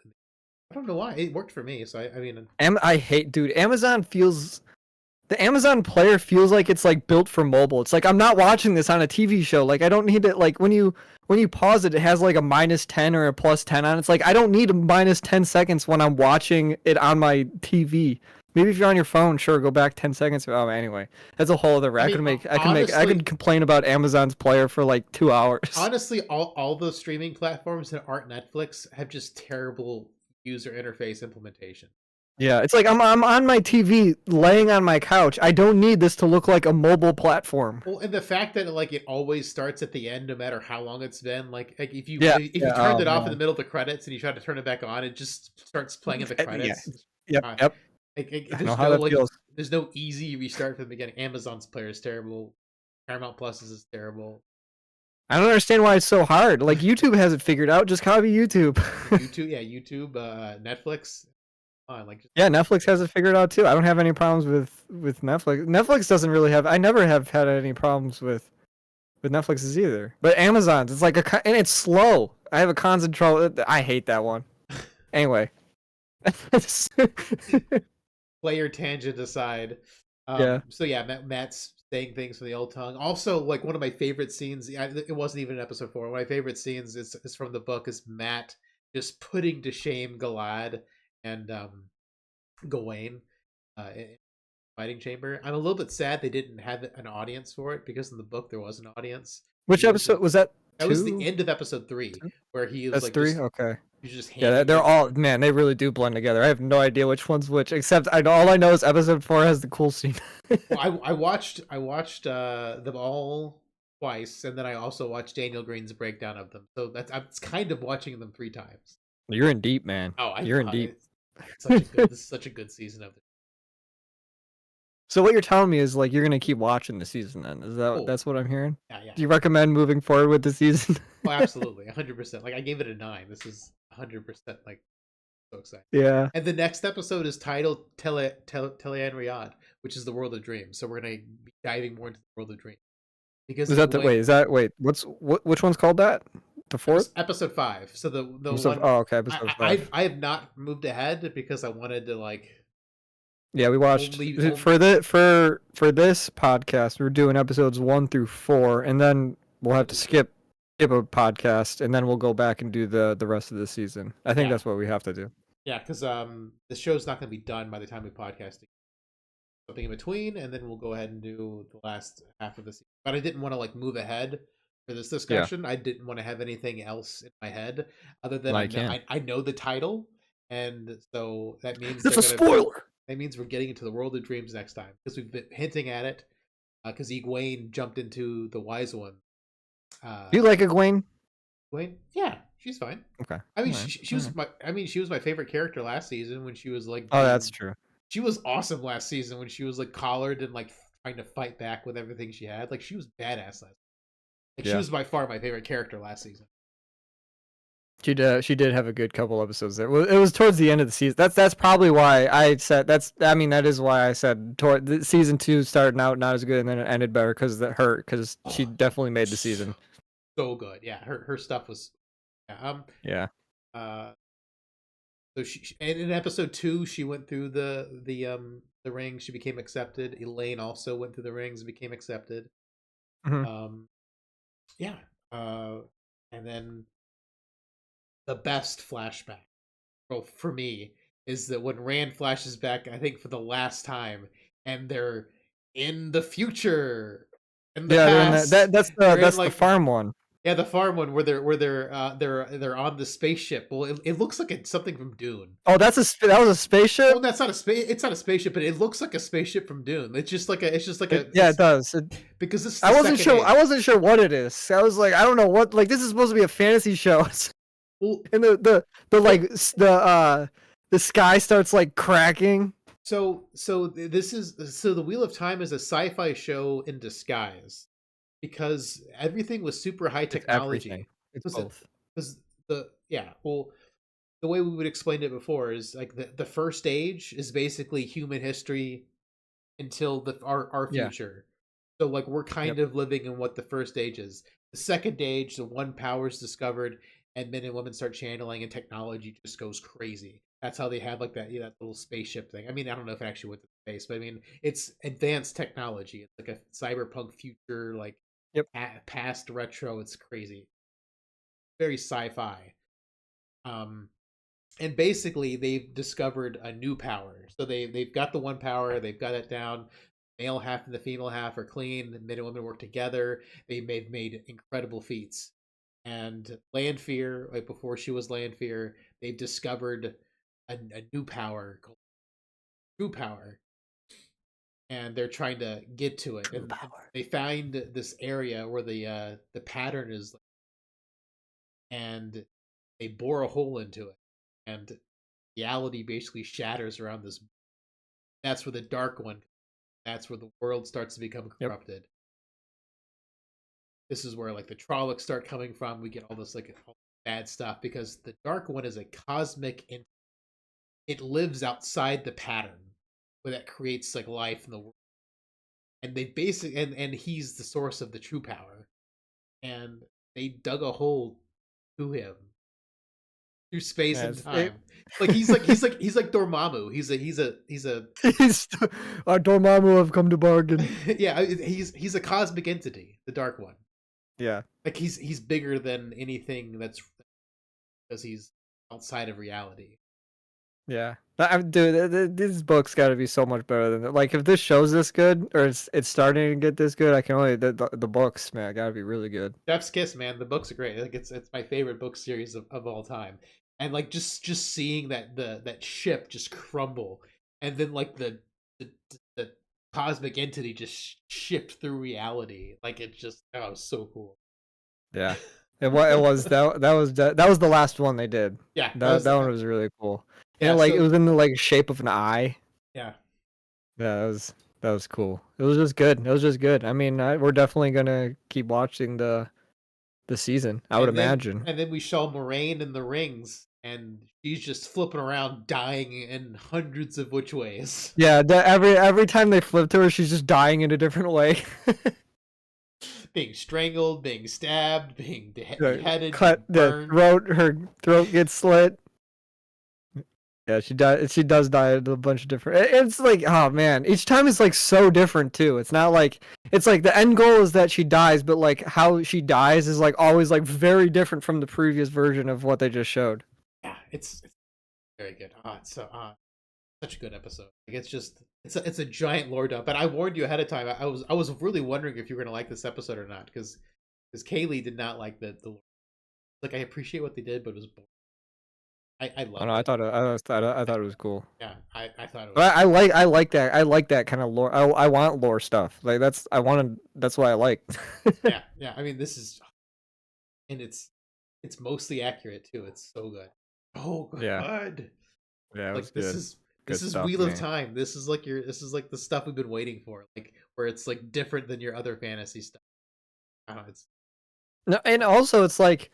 S1: I don't know why it worked for me. So I mean,
S2: I hate, dude. The Amazon player feels like it's like built for mobile. It's like I'm not watching this on a TV show. Like I don't need it. Like when you pause it, it has like a -10 or a +10 on. It's like I don't need a -10 seconds when I'm watching it on my TV. Maybe if you're on your phone, sure, go back 10 seconds. Oh, anyway, that's a whole other.
S1: I mean,
S2: I could complain about Amazon's player for like 2 hours.
S1: honestly, all those streaming platforms that aren't Netflix have just terrible user interface implementation.
S2: Yeah, it's like I'm on my TV, laying on my couch. I don't need this to look like a mobile platform.
S1: Well, and the fact that like it always starts at the end, no matter how long it's been. Like if you
S2: Yeah,
S1: if you
S2: yeah.
S1: turned
S2: Oh
S1: it off in
S2: man.
S1: the middle of the credits and you try to turn it back on, it just starts playing at the
S2: Yeah.
S1: credits.
S2: Yep.
S1: Uh,
S2: Yep. I know
S1: there's
S2: how
S1: no
S2: that
S1: like
S2: feels.
S1: there's no easy restart from the beginning. Amazon's player is terrible. Paramount Plus is terrible.
S2: I don't understand why it's so hard. Like YouTube has it figured out. Just copy YouTube.
S1: YouTube, Netflix. Like
S2: Yeah, Netflix has it figured out too. I don't have any problems with Netflix. Netflix doesn't really have. I never have had any problems with Netflix's either. But Amazon's, it's like and it's slow. I have a constant. I hate that one. Anyway.
S1: player tangent aside.
S2: Yeah.
S1: So yeah, Matt's saying things from the old tongue. Also, like one of my favorite scenes. It wasn't even in episode 4. One of my favorite scenes is from the book. Is Matt just putting to shame Galad and Gawain in the fighting chamber. I'm a little bit sad they didn't have an audience for it because in the book there was an audience.
S2: Which episode was that?
S1: That was the
S2: Two?
S1: end of episode 3, where he was
S2: That's
S1: like
S2: three. Okay.
S1: he's just
S2: Yeah,
S1: handing
S2: they're
S1: it.
S2: all, man. They really do blend together. I have no idea which one's which, except all I know is episode 4 has the cool scene.
S1: Well, I watched them all twice, and then I also watched Daniel Green's breakdown of them. So I'm kind of watching them 3 times.
S2: You're in deep, man.
S1: Oh,
S2: You're in deep.
S1: This is such a good season of it.
S2: So what you're telling me is like you're gonna keep watching the season then? Is that
S1: Oh,
S2: that's what I'm hearing?
S1: yeah.
S2: Do you recommend moving forward with the season?
S1: Oh, absolutely, 100%. Like I gave it a 9. This is 100% like so exciting.
S2: Yeah.
S1: And the next episode is titled Telean Riyadh, which is the world of dreams. So we're gonna be diving more into the world of dreams. Because
S2: Is that which one's called that? The fourth?
S1: episode 5? So the
S2: Episode,
S1: one.
S2: oh, okay, episode 5.
S1: I have not moved ahead because I wanted to like.
S2: Yeah, we watched
S1: only-
S2: for this podcast. We're doing episodes 1 through 4, and then we'll have to skip a podcast, and then we'll go back and do the rest of the season. I think
S1: Yeah.
S2: that's what we have to do.
S1: Yeah, because the show's not going to be done by the time we podcast. Something in between, and then we'll go ahead and do the last half of the season. But I didn't want to like move ahead for this
S2: Yeah,
S1: discussion. I didn't want to have anything else in my head other than I
S2: I
S1: know
S2: can.
S1: I know the title, and so that means
S2: It's
S1: they're
S2: a
S1: gonna.
S2: spoiler.
S1: That means we're getting into the world of dreams next time because we've been hinting at it. Because Egwene jumped into the wise one.
S2: Do you
S1: Uh,
S2: like Egwene?
S1: Egwene, yeah, she's fine.
S2: Okay.
S1: I mean,
S2: All right.
S1: she
S2: All
S1: was
S2: right.
S1: my. I mean, she was my favorite character last season when she was like
S2: Oh, that's
S1: being.
S2: true.
S1: She was awesome last season when she was like collared and like trying to fight back with everything she had. Like she was badass last. Like she
S2: Yeah.
S1: was by far my favorite character last season.
S2: She did have a good couple episodes there. Well, it was towards the end of the season. That's probably why I said that's. I mean, that is why I said toward the season 2 started out not as good and then it ended better because that hurt because she
S1: Oh,
S2: definitely made the season.
S1: so good. Yeah, her stuff was. Yeah,
S2: Yeah.
S1: uh, so and in episode 2 she went through the ring. She became accepted. Elaine also went through the rings and became accepted.
S2: Hmm.
S1: Um, yeah. Uh, and then the best flashback, well, for me, is that when Rand flashes back, I think for the last time, and they're in the future, in the
S2: Yeah, they're in that.
S1: past, they're in
S2: That's the
S1: like
S2: farm one.
S1: yeah, the farm one where they're on the spaceship. Well, it looks like it's something from Dune.
S2: Oh, that was a spaceship.
S1: Well, that's not a space. It's not a spaceship, but it looks like a spaceship from Dune. It's just like a. It's just like a.
S2: Yeah, it does.
S1: Because this is the second
S2: I
S1: age.
S2: wasn't sure what it is. I was like, I don't know what. Like, this is supposed to be a fantasy show,
S1: Well,
S2: and the like the sky starts like cracking.
S1: this is so the Wheel of Time is a sci-fi show in disguise because everything was super high
S2: It's everything.
S1: technology.
S2: It's
S1: Was it
S2: both.
S1: because the yeah well the way we would explain it before is like the first age is basically human history until our
S2: Yeah.
S1: future. So like we're
S2: Yep.
S1: kind of living in what the first age is. The second age, the one power is discovered, and men and women start channeling, and technology just goes crazy. That's how they have like that that little spaceship thing. I mean, I don't know if it actually went to space, but I mean, it's advanced technology. It's like a cyberpunk future, like
S2: Yep.
S1: past retro. It's crazy, very sci-fi. Um, and basically they've discovered a new power. So they've got the one power, they've got it down. Male half and the female half are clean. Men and women work together. Made incredible feats. And Landfear, like before she was Landfear, they've discovered a new power called True Power, and they're trying to get to it.
S2: True
S1: And
S2: power.
S1: they find this area where the pattern is, and they bore a hole into it, and reality basically shatters around this. That's where the dark one. That's where the world starts to become
S2: Yep.
S1: corrupted. This is where like the Trollocs start coming from. We get all this like all bad stuff because the dark one is a cosmic. It lives outside the pattern, where that creates like life in the world. And they basically and he's the source of the true power. And they dug a hole to him through space
S2: Yeah,
S1: and time. Like he's like Dormammu. He's a
S2: He's our Dormammu have come to bargain.
S1: yeah, he's a cosmic entity, the dark one.
S2: Yeah.
S1: Like he's bigger than anything that's because he's outside of reality.
S2: Yeah. Dude, this book's got to be so much better than that. Like, if this show's this good, or it's starting to get this good, I can only the books, man, got to be really good.
S1: Chef's Kiss, man, the books are great. Like it's my favorite book series of all time. And like just seeing that ship just crumble, and then like the, the cosmic entity just shift through reality. Like it's just oh so cool.
S2: Yeah. It was that was the last one they did.
S1: Yeah,
S2: That one was really cool.
S1: yeah.
S2: And like it
S1: So
S2: was in the like shape of an eye.
S1: yeah,
S2: Yeah, that was cool. It was just good. It was just good. I mean, we're definitely gonna keep watching the season, I would imagine.
S1: and then we show Moraine in the rings, and she's just flipping around, dying in hundreds of which ways.
S2: Yeah, every time they flip to her, she's just dying in a different way.
S1: Being strangled, being stabbed, being beheaded,
S2: Cut
S1: being
S2: the
S1: burned.
S2: throat. Her throat gets slit. Yeah, she died. She does die in a bunch of different. It's like, oh man, each time is like so different too. It's not like it's like the end goal is that she dies, but like how she dies is like always like very different from the previous version of what they just showed.
S1: Yeah, it's very good. It's so such a good episode. Like it's just it's a giant lore dump. But I warned you ahead of time. I was really wondering if you were gonna like this episode or not because Kaylee did not like the like I appreciate what they did, but it was boring. I
S2: Oh no,
S1: loved it.
S2: I thought it was cool.
S1: Yeah, I thought it was.
S2: But I like that kind of lore. I want lore stuff. Like that's what I like.
S1: Yeah, yeah. I mean, this is and it's mostly accurate too. It's so good. Oh,
S2: Yeah.
S1: good.
S2: Yeah, it was
S1: Like this
S2: good.
S1: is
S2: Good
S1: this is
S2: stuff,
S1: Wheel of
S2: man.
S1: Time. This is like the stuff we've been waiting for. Like where it's like different than your other fantasy stuff. I don't know, it's
S2: No, and also it's like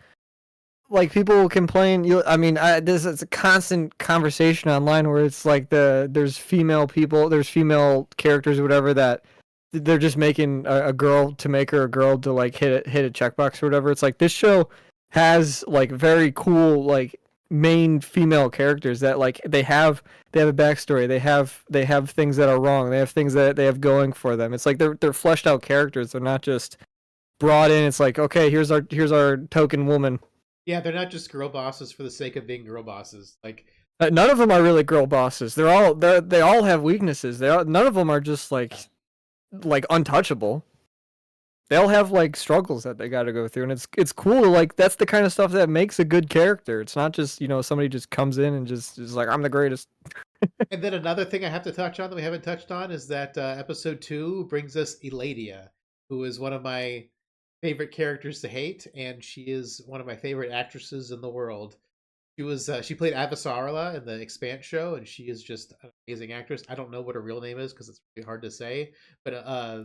S2: people complain. I mean, this is a constant conversation online where it's like there's female people, there's female characters or whatever that they're just making a girl to make her a girl to like hit a checkbox or whatever. It's like this show has like very cool like main female characters that like they have a backstory. They have things that are wrong. They have things that they have going for them. It's like they're fleshed out characters. They're not just brought in. It's like okay, here's our token woman.
S1: yeah, they're not just girl bosses for the sake of being girl bosses. Like
S2: None of them are really girl bosses. They all have weaknesses. None of them are just like untouchable. They all have like struggles that they got to go through, and it's cool to like that's the kind of stuff that makes a good character. It's not just somebody just comes in and just is like I'm the greatest.
S1: and then another thing I have to touch on that we haven't touched on is that episode 2 brings us Eladia, who is one of my favorite characters to hate, and she is one of my favorite actresses in the world. She played Avasarala in the Expanse show, and she is just an amazing actress. I don't know what her real name is because it's really hard to say, but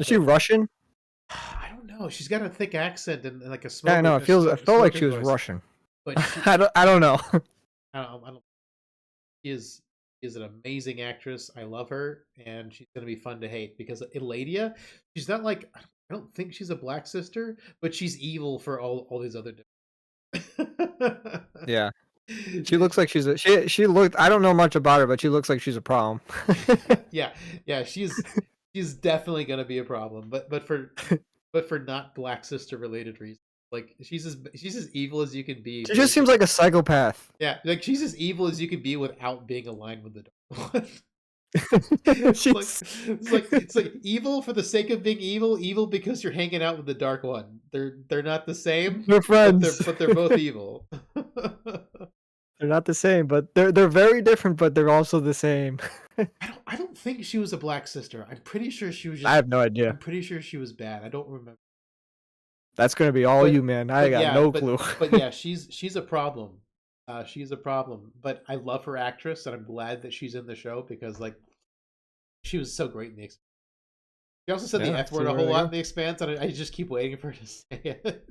S2: Is she Russian?
S1: I don't know. She's got a thick accent and like a
S2: Yeah, I know. I felt like she was
S1: voice.
S2: Russian.
S1: But she,
S2: I don't know.
S1: I don't. She is an amazing actress. I love her, and she's gonna be fun to hate because Eladia, she's not like I don't think she's a black sister, but she's evil for all these other.
S2: Yeah. She looks like she looked. I don't know much about her, but she looks like she's a problem.
S1: Yeah, yeah, she's definitely gonna be a problem, but for not black sister related reasons. Like she's as evil as you can be.
S2: She just seems like a psychopath.
S1: Yeah, like she's as evil as you can be without being aligned with the dark one. It's like evil for the sake of being evil, evil because you're hanging out with the dark one. They're not the same.
S2: They're friends,
S1: but they're both evil.
S2: They're not the same, but they're very different, but they're also the same.
S1: I don't think she was a black sister. I'm pretty sure she was
S2: I have no idea.
S1: I'm pretty sure she was bad. I don't remember.
S2: That's gonna be all you, man. I got no clue.
S1: But yeah, she's a problem. She's a problem. But I love her actress, and I'm glad that she's in the show because like she was so great in the Expanse. She also said the F word a whole lot in the Expanse, and I just keep waiting for her to say it.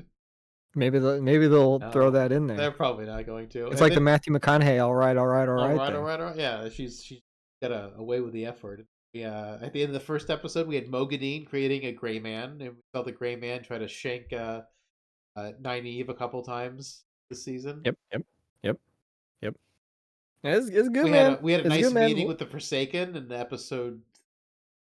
S2: Maybe they'll throw that in there.
S1: They're probably not going to.
S2: It's like the Matthew McConaughey. All right.
S1: Yeah, she's got a way with the F word. Yeah, at the end of the first episode, we had Mogadine creating a gray man, and we saw the gray man try to shank Nynaeve a couple times this season.
S2: Yep. It's good, man.
S1: We had a nice meeting with the Forsaken in the episode.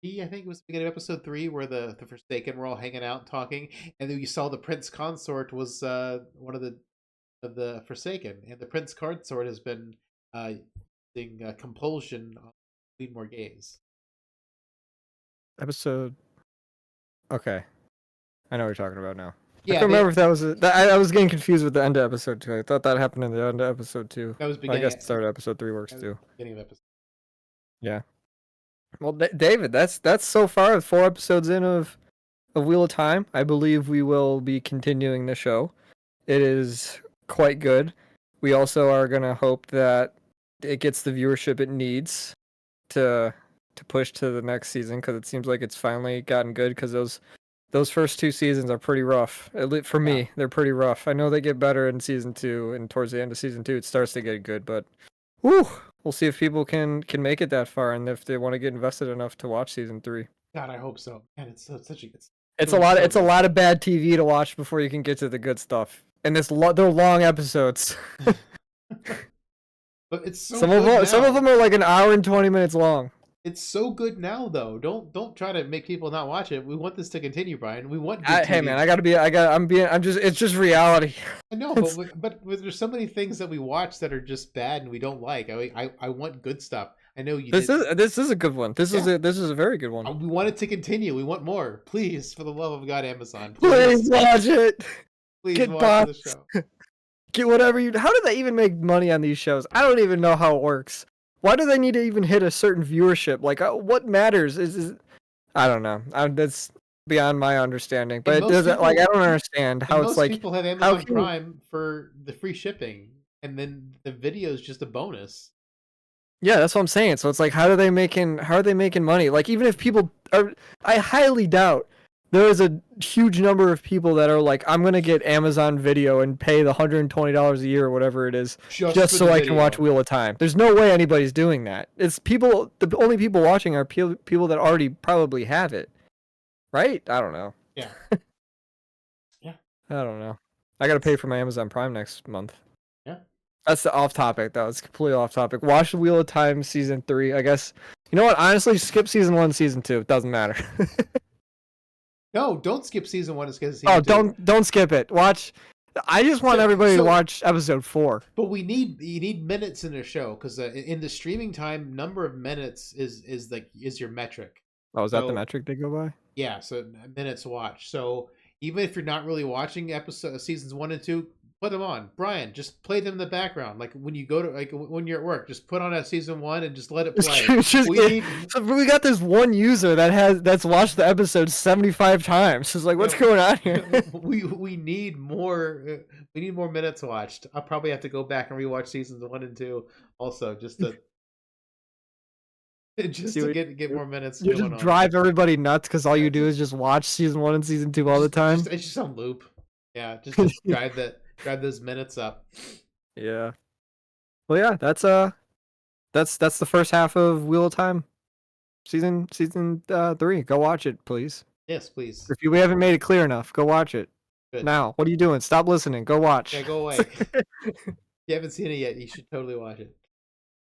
S1: I think it was the beginning of episode 3 where the Forsaken were all hanging out and talking, and then you saw the Prince Consort was one of the Forsaken, and the Prince Consort has been using compulsion on Queen Morgaze.
S2: Episode. Okay, I know what you're talking about now.
S1: Yeah,
S2: I don't remember if that was. I was getting confused with the end of episode 2. I thought that happened in the end of episode 2.
S1: That was beginning.
S2: I guess the start of episode 3 works too.
S1: Beginning of episode.
S2: Yeah. Well, David, that's so far 4 episodes in of Wheel of Time. I believe we will be continuing the show. It is quite good. We also are gonna hope that it gets the viewership it needs to push to the next season because it seems like it's finally gotten good because those first 2 seasons are pretty rough. At least for me, they're pretty rough. I know they get better in season 2, and towards the end of season 2, it starts to get good. But, whew, we'll see if people can make it that far, and if they want to get invested enough to watch season 3.
S1: God, I hope so. And it's such a
S2: it's a lot of bad TV to watch before you can get to the good stuff, and they're long episodes.
S1: But it's so
S2: some of them are like an hour and 20 minutes long.
S1: It's so good now, though. Don't try to make people not watch it. We want this to continue, Brian. We want good
S2: Hey man,
S1: TV.
S2: I'm just, it's just reality.
S1: I know,
S2: It's,
S1: but there's so many things that we watch that are just bad and we don't like. I want good stuff. I know you did.
S2: this is a good one.
S1: Yeah,
S2: This is a very good one.
S1: we want it to continue. We want more. Please, for the love of God, Amazon,
S2: Please
S1: please,
S2: watch it.
S1: please
S2: Get
S1: watch the
S2: bots.
S1: show.
S2: Get whatever you. How do they even make money on these shows? I don't even know how it works. Why do they need to even hit a certain viewership? Like, what matters is I don't know. That's beyond my understanding. But
S1: And
S2: it
S1: most
S2: doesn't, like, I
S1: people
S2: don't understand
S1: and
S2: how it's
S1: most
S2: like.
S1: people have
S2: How
S1: Amazon
S2: can
S1: Prime for the free shipping, and then the video is just a bonus.
S2: Yeah, that's what I'm saying. So it's like, how are they making money? Like, even if people are, I highly doubt there is a huge number of people that are like, I'm gonna get Amazon Video and pay the $120 a year or whatever it is,
S1: Just
S2: just
S1: for the
S2: so I can watch
S1: video.
S2: Wheel of Time. There's no way anybody's doing that. It's people. The only people watching are people that already probably have it, right? I don't know.
S1: Yeah. Yeah.
S2: I don't know. I gotta pay for my Amazon Prime next month.
S1: Yeah.
S2: That's the off topic though. It's completely off topic. Watch the Wheel of Time season 3. I guess you know what? Honestly, skip season 1, season 2. It doesn't matter.
S1: No, don't skip season 1 and skip
S2: Oh,
S1: season 2.
S2: don't skip it. Watch. I just want everybody to watch episode 4.
S1: But you need minutes in a show because in the streaming time, number of minutes is your metric.
S2: Oh, is that the
S1: So
S2: metric they go by?
S1: yeah, so minutes watched. So even if you're not really watching seasons 1 and 2, put them on. Brian, just play them in the background. Like when you go to when you're at work, just put on a season 1 and just let it play.
S2: So we got this one user that's watched the episode 75 times. It's like, what's going on here?
S1: we need more minutes watched. I'll probably have to go back and rewatch seasons 1 and 2 also just to get more minutes
S2: You
S1: going
S2: just
S1: on.
S2: drive everybody nuts because all you do is just watch season 1 and season 2 all the time.
S1: It's just on loop. Yeah, just drive those minutes up.
S2: Yeah. Well, yeah, that's the first half of Wheel of Time, season 3. Go watch it, please.
S1: Yes, please.
S2: If we haven't made it clear enough, go watch it.
S1: Good.
S2: Now, what are you doing? Stop listening. Go watch.
S1: Yeah, go away. You haven't seen it yet. You should totally watch it.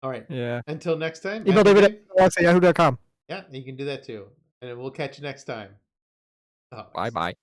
S1: All right.
S2: Yeah.
S1: Until next time.
S2: Email David@yahoo.com.
S1: Yeah, you can do that too. And we'll catch you next time.
S2: Bye bye.